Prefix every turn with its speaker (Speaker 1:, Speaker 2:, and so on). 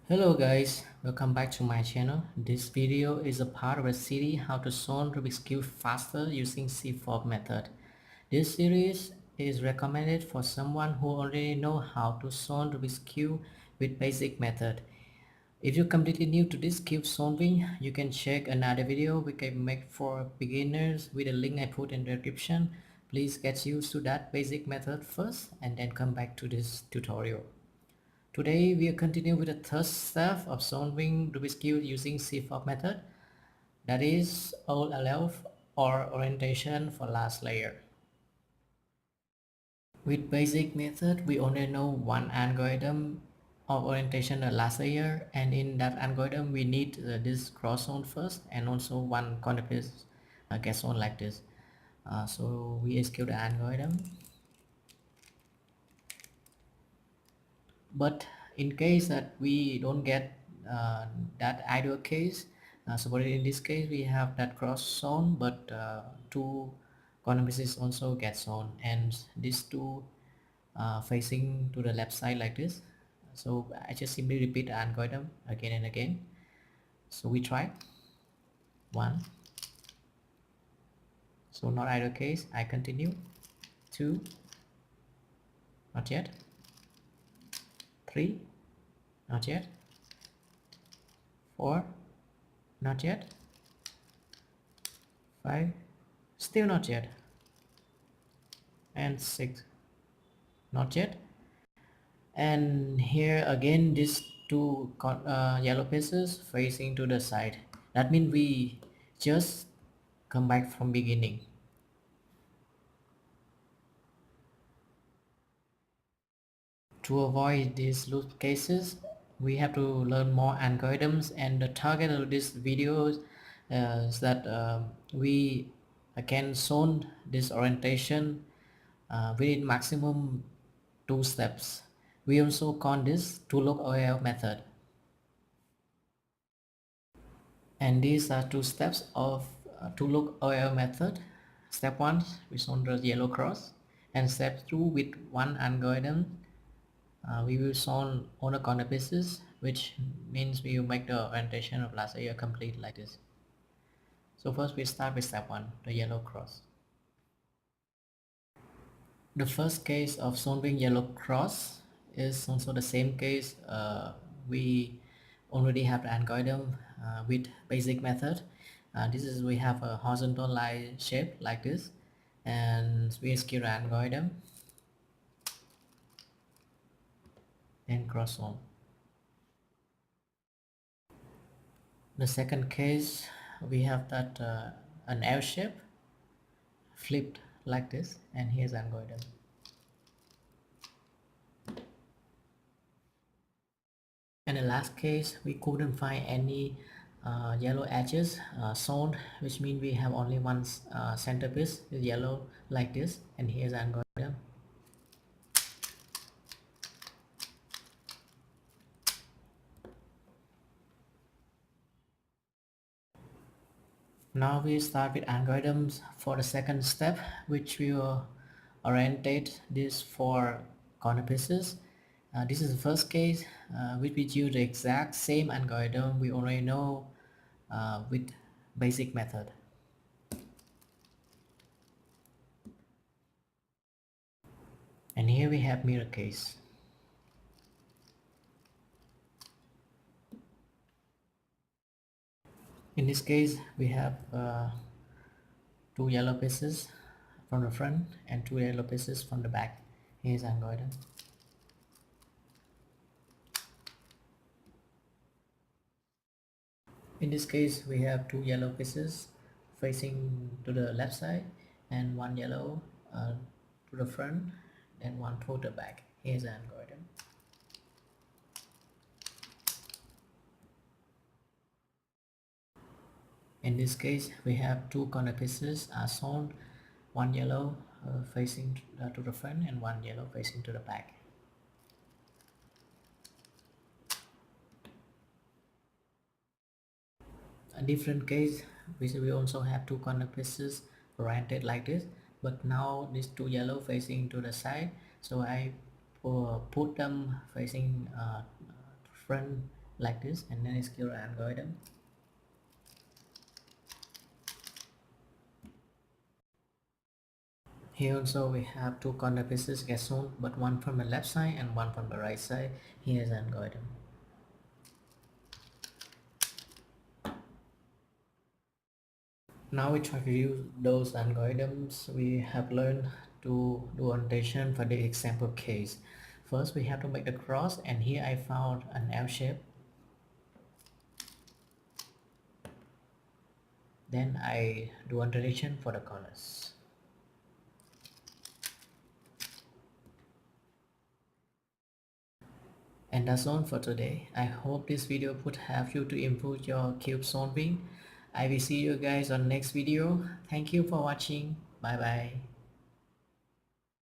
Speaker 1: Hello guys, welcome back to my channel. This video is a part of a series how to solve Rubik's Cube faster using CFOP method. This series is recommended for someone who already know how to solve Rubik's Cube with basic method. If you're completely new to this cube solving, you can check another video we can make for beginners with a link I put in the description. Please get used to that basic method first and then come back to this tutorial. Today we will continue with the third step of solving Rubik's Cube using CFOP method, that is OLL or orientation for last layer. With basic method we only know one algorithm of orientation the last layer, and in that algorithm we need this cross zone first and also one corner piece get zone like this. So we execute the algorithm, but in case that we don't get that ideal case, suppose in this case we have that cross zone, but two corner pieces also get zone, and these two facing to the left side like this. So I just simply repeat the algorithm again and again. So we try one, so not ideal case, I continue. Two, not yet. Three, not yet. Four, not yet. 5, still not yet. And 6, not yet. And here again these two yellow pieces facing to the side. That means we just come back from beginning. To avoid these loop cases, we have to learn more algorithms, and the target of this video is that we can solve this orientation within maximum 2 steps. We also call this two-look OLL method. And these are 2 steps of two-look OLL method. Step 1, we solve the yellow cross, and step 2, with one algorithm we will solve all the corner pieces, which means we will make the orientation of last layer complete like this. So first we start with step 1, the yellow cross. The first case of solving yellow cross is also the same case. We already have the algorithm with basic method. This is, we have a horizontal line shape like this, and we execute the algorithm and cross on. The second case, we have that an L shape flipped like this, and here's the algorithm. And the last case, we couldn't find any yellow edges shown, which means we have only one centerpiece is yellow like this, and here's the algorithm. Now we start with algorithms for the second step, which will orientate this four corner pieces. This is the first case, which we use the exact same algorithm we already know with basic method. And here we have mirror case. In this case, we have two yellow pieces from the front and two yellow pieces from the back. Here's the algorithm. In this case, we have two yellow pieces facing to the left side and one yellow to the front and one to the back. Here's the algorithm. In this case, we have two corner pieces are shown, one yellow facing to the front and one yellow facing to the back. A different case, we also have two corner pieces oriented like this, but now these two yellow facing to the side, so I put them facing front like this, and then execute our algorithm. Here also we have two corner pieces get shown, but one from the left side and one from the right side. Here's the algorithm. Now we try to use those algorithms we have learned to do annotation for the example case. First we have to make the cross, and here I found an L shape. Then I do annotation for the corners. And that's all for today. I hope this video would help you to improve your cube solving. I will see you guys on next video. Thank you for watching. Bye bye.